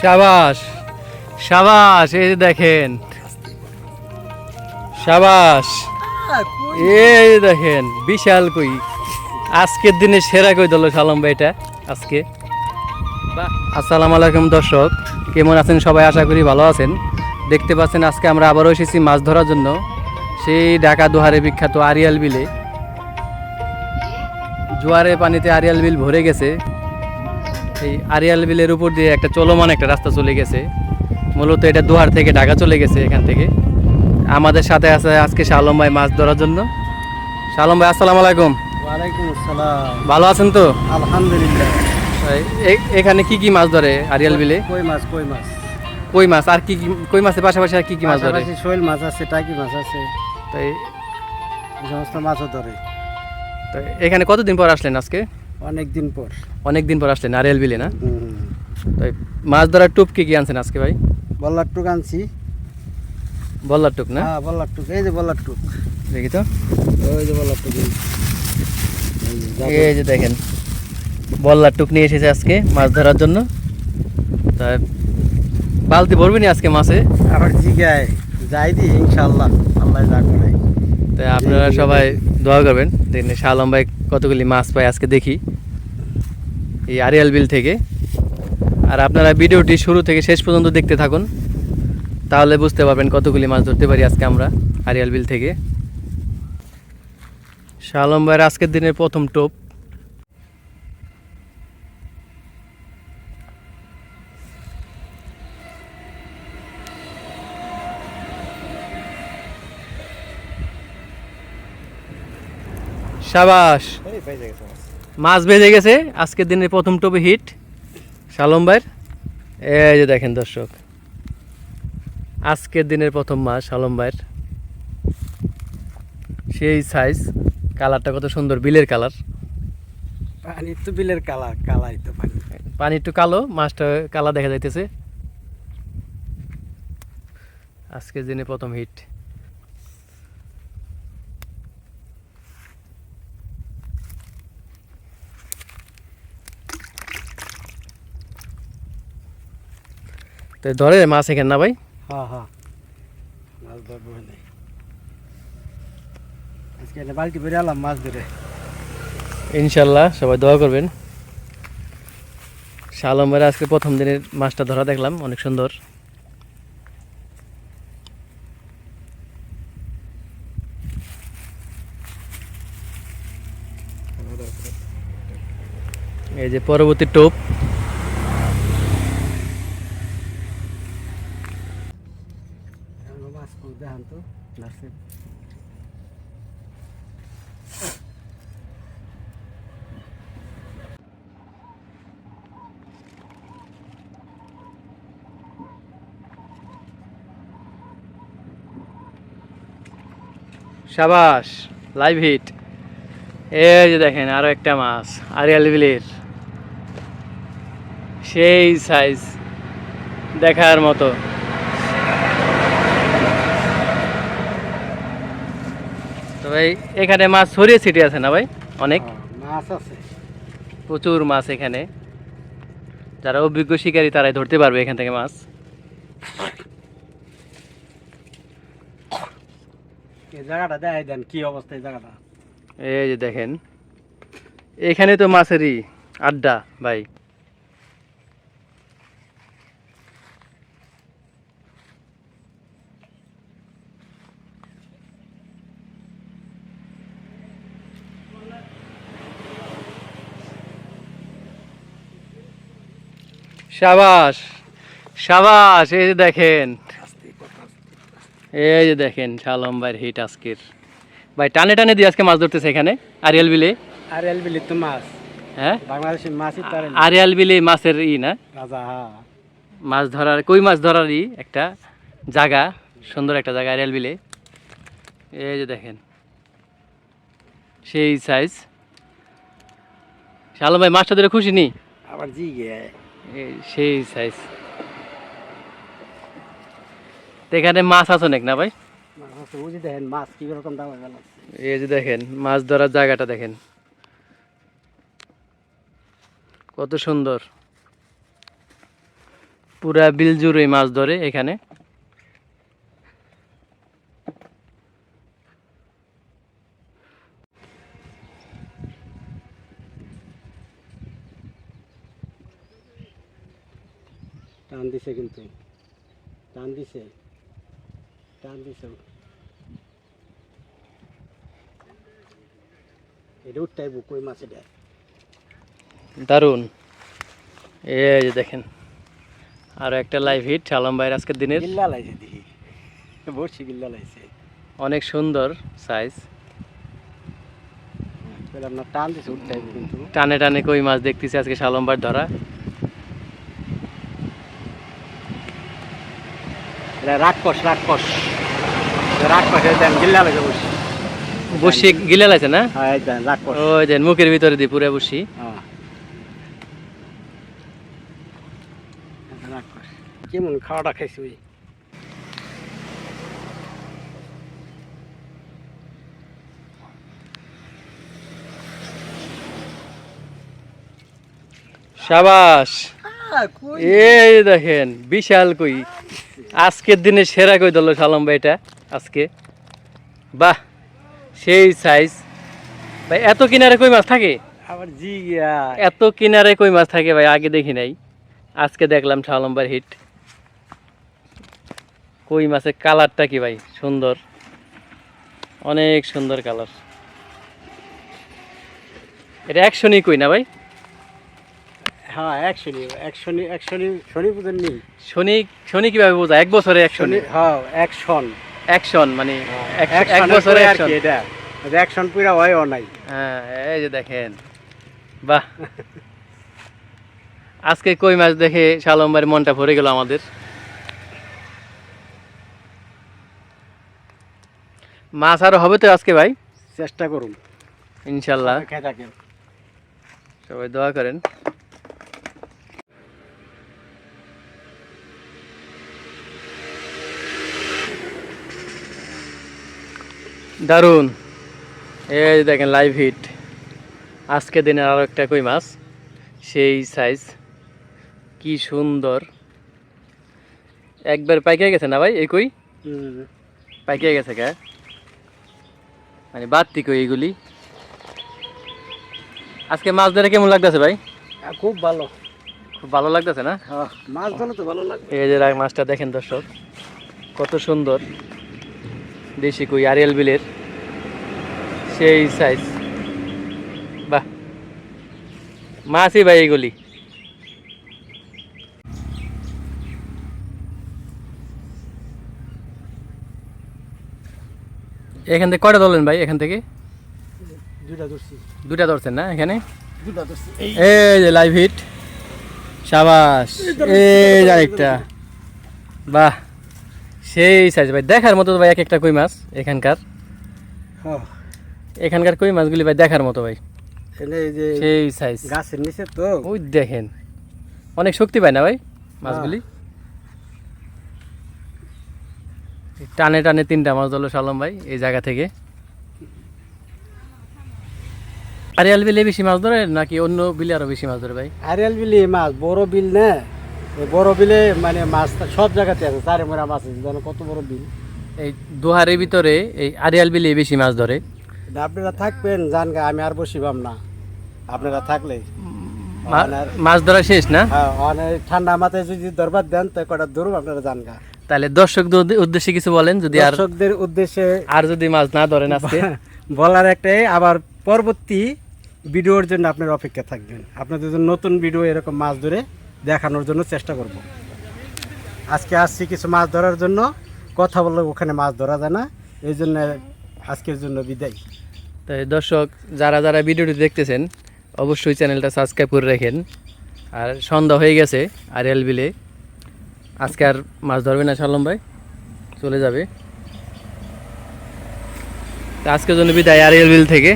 শাবাশ শাবাশ, এই যে দেখেন, শাবাশ, এই যে দেখেন বিশাল কই, আজকের দিনে সেরা কই দিল সালাম ভাই এটা আজকে। আসসালামু আলাইকুম দর্শক, কেমন আছেন সবাই? আশা করি ভালো আছেন। দেখতে পাচ্ছেন আজকে আমরা আবারও এসেছি মাছ ধরার জন্য, সেই ঢাকা দোহারে বিখ্যাত আরিয়াল বিলে। জোয়ারে পানিতে আরিয়াল বিল ভরে গেছে। এই আরিয়াল বিলের উপর দিয়ে একটা চলমান একটা রাস্তা চলে গেছে, মূলত এটা দোহার থেকে ঢাকা চলে গেছে। এখান থেকে আমাদের সাথে আছে আজকে শালম ভাই মাছ ধরার জন্য। শালম ভাই আসসালামু আলাইকুম। ওয়ালাইকুম আসসালাম। ভালো আছেন তো? আলহামদুলিল্লাহ। এখানে কি কি মাছ ধরে আরিয়াল বিলে? কই মাছ, কই মাছ, কই মাছ আর কি কি, কই মাছের পাশাপাশি আর কি কি মাছ ধরে? পাশাপাশি শৈল মাছ আছে, টাকি মাছ আছে, তাই এই সমস্ত মাছও ধরে। তো এখানে কতদিন পর আসলেন আজকে? অনেক দিন পর। অনেক দিন পর আসলেন আরিয়াল বিলে, না? তাই মাছ ধরার টুপ কি কি আনছেন আজকে ভাই? বল্লার টুক আনছি। বল্লার টুক, না? হ্যাঁ, বল্লার টুক, এই যে বল্লার টুক, দেখি তো, ওই যে বল্লার টুক, এই যে দেখেন বল্লার টুক নিয়ে এসেছে আজকে মাছ ধরার জন্য। তা বালতি ভরবি না আজকে মাছে? আবার জিগায় যাই দি ইনশাআল্লাহ, আল্লাহ যা করে। তাই আপনারা সবাই দোয়া করবেন, দেখেন শালম ভাই কতগুলি মাছ পায় আজকে দেখি এই আরিয়াল বিল থেকে। আর আপনারা ভিডিওটি শুরু থেকে শেষ পর্যন্ত দেখতে থাকুন, তাহলে বুঝতে পারবেন কতগুলি মাছ ধরতে পারি আজকে আমরা আরিয়াল বিল থেকে। শালম ভাইয়ের আজকের দিনের প্রথম টোপ। শাবাশ, মাছ ভেজে গেছে আজকের দিনের প্রথম টোপে হিট শালম ভাইয়ের। এই যে দেখেন দর্শক, আজকের দিনের প্রথম মাছ শালম ভাইয়ের, সেই সাইজ, কালারটা কত সুন্দর, বিলের কালার। পানি তো বিলের কালার, কালাই তো পানি। পানি একটু কালো, মাছটা কালা দেখা যাইতেছে। আজকের দিনে প্রথম হিট। তো ধরে মাছ এখানে, না ভাই? হ্যাঁ হ্যাঁ, মাছ ধরবো না আজকে, এনে বালতি ভরে আলাম মাছ ধরে। ইনশাল্লাহ সবাই দোয়া করবেন। শালম ভাইয়ের আজকে প্রথম দিনের মাছটা ধরা দেখলাম, অনেক সুন্দর। এই যে পরবর্তী টোপ। মাছ দেখান তো, ধরছে। শাবাশ, লাইভ হিট। এই যে দেখেন আরো একটা মাছ আরিয়াল বিলের, সেই সাইজ, দেখার মতো। তো ভাই এখানে মাছ ছড়িয়ে ছিটিয়ে আছে, না ভাই? অনেক মাছ আছে, প্রচুর মাছ এখানে। যারা অভিজ্ঞ শিকারী তারাই ধরতে পারবে এখান থেকে মাছ। এই জায়গাটা দেখাই দেন কি অবস্থা, এই জায়গাটা। এই যে দেখেন, এখানে তো মাছেরই আড্ডা ভাই। শাবাশ শাবাশ, এই যে দেখেন, এই যে দেখেন শালম ভাইয়ের হিট আজকের। ভাই টানে টানে দিয়ে আজকে মাছ ধরতেছে এখানে আরিয়াল বিলে। আরিয়াল বিলে তো মাছ, হ্যাঁ, বাংলাদেশের মাছই তো আরিয়াল বিলে মাছের না, রাজা। হ্যাঁ, মাছ ধরার, কই মাছ ধরারই একটা জায়গা, সুন্দর একটা জায়গা আরিয়াল বিলে। এই যে দেখেন সেই সাইজ। শালম ভাই মাছটা ধরে খুশি নি? আবার জি গে এই সেই সাইজ। এখানে মাছ আছে অনেক, না ভাই? মাছ বুঝি দেখেন মাছ কি রকম দাম গেল। এই যে দেখেন মাছ ধরার জায়গাটা দেখেন কত সুন্দর। পুরা বিল জুড়ে মাছ ধরে এখানে। টান দিছে কিন্তু টান দিছে এটা উঠটাই কই মাছ এটা দারুণ। এই যে দেখেন আরো একটা লাইভ হিট শালম ভাইয়ের আজকের দিনের। গিল্লা লাইছে দেখি বড়শি গিল্লা লাইছে অনেক সুন্দর সাইজ। বললাম না টান দিছে উঠটাই কিন্তু টানে টানে কই মাছ দেখতেছি আজকে শালম ভাইয়ের ধরা। এটা রাক্ষস দেন গিল্লা লাইছে বড়শি বসি গিলে লাগছে না? হ্যাঁ এই দেন রাক্ষস ওই দেন মুখের ভিতরে দিয়ে পুরো বসি। হ্যাঁ রাক্ষস কেমন খাওয়াটা খাইছি ওই সাবাস। এই দেখেন বিশাল কই, আজকের দিনে সেরা কই ধরলো শালম ভাই এটা আজকে। বাহ সেই সাইজ ভাই। এত কিনারে কই মাছ থাকে? আবার জি এত কিনারে কই মাছ থাকে ভাই আগে দেখি নাই, আজকে দেখলাম শালম ভাইয়ের হিট। কই মাছের কালারটা কি ভাই সুন্দর, অনেক সুন্দর কালার। এটা একশনই কই না ভাই? হ্যাঁ শনি পুজোর নেই শনি শনি কিভাবে বোঝা? এক বছরে একশনি? হ্যাঁ অ্যাকশন মানে এক এক বছরে আর অ্যাকশন। কি এটা অ্যাকশন পুরা হয় নাই হ্যাঁ এই যে দেখেন বাহ। আজকে কই মাছ দেখে শালম ভাইয়ের মনটা ভরে গেল আমাদের। মাছ আরো হবে তো আজকে ভাই, চেষ্টা করুন ইনশাল্লাহ। খেয়ে থাকেন সবাই দোয়া করেন। দারুণ। এই যে দেখেন লাইভ হিট আজকে দিনের আরো একটা কই মাছ, সেই সাইজ, কি সুন্দর। একবার পাইকে গেছে না ভাই এই কই? পাইকে গেছে কে মানে বাড়তি কই এইগুলি। আজকে মাছ ধরে কেমন লাগতেছে ভাই? খুব ভালো খুব ভালো লাগতেছে না? মাছ ধরে তো ভালো লাগে এই যে মাছটা দেখেন দর্শক কত সুন্দর, দেশি কই আরিয়াল বিলের সেই সাইজ। বাহ মাছই ভাই এগুলি। এখান থেকে কয়টা ধরলেন ভাই? এখান থেকে দুইটা ধরছি দুটা ধরছেন না এখানে? দুইটা ধরছি এই যে লাইভ হিট, সাবাস। এই যে আরেকটা, বাহ সেই সাইজ ভাই, দেখার মতো ভাই এক একটা কই মাছ এখানকার। এখানকার কই মাছগুলি ভাই দেখার মতো ভাই, এই যে সেই সাইজ। গাছের নিচে তো ওই দেখেন অনেক শক্তি পায় না ভাই মাছগুলি। টানে টানে তিনটা মাছ ধরলো শালম ভাই এই জায়গা থেকে। আরিয়াল বিলে বেশি মাছ ধরে নাকি অন্য বিলে আরো বেশি মাছ ধরে ভাই? আরিয়াল বিলে মাছ বড় বিল না, এই বড় বিলে মানে মাছ সব জায়গাতে আছে, চারে মোড়া মাছ আছে, জানো কত বড় বিল। এই দোহারের ভিতরে এই আরিয়াল বিলে বেশি মাছ ধরে। আপনারা থাকবেন জানগা, আমি আর বসিবাম না আপনারা থাকলে। মাছ ধরা শেষ না? হ্যাঁ অনেক ঠান্ডা মাথায় যদি দরবার দেন তো কটা ধরুন আপনারা জানগা। তাহলে দর্শকদের উদ্দেশ্যে কিছু বলেন, যদি আর দর্শকদের উদ্দেশ্যে আর যদি মাছ না ধরেন আজকে। বলার একটাই, আবার পরবর্তী ভিডিওর জন্য আপনারা অপেক্ষা থাকবেন। আপনাদের জন্য নতুন ভিডিও এরকম মাছ ধরে দেখানোর জন্য চেষ্টা করব। আজকে আসছি কিছু মাছ ধরার জন্য, কথা বললে ওখানে মাছ ধরা যায় না, এই জন্য আজকের জন্য বিদায়। তাই দর্শক যারা যারা ভিডিওটি দেখতেছেন অবশ্যই চ্যানেলটা সাবস্ক্রাইব করে রাখেন। আর সন্ধ্যা হয়ে গেছে আরিয়াল বিলে, আজকে আর মাছ ধরবে না শালম ভাই, চলে যাবে। তো আজকের জন্য বিদায় আরিয়াল বিল থেকে।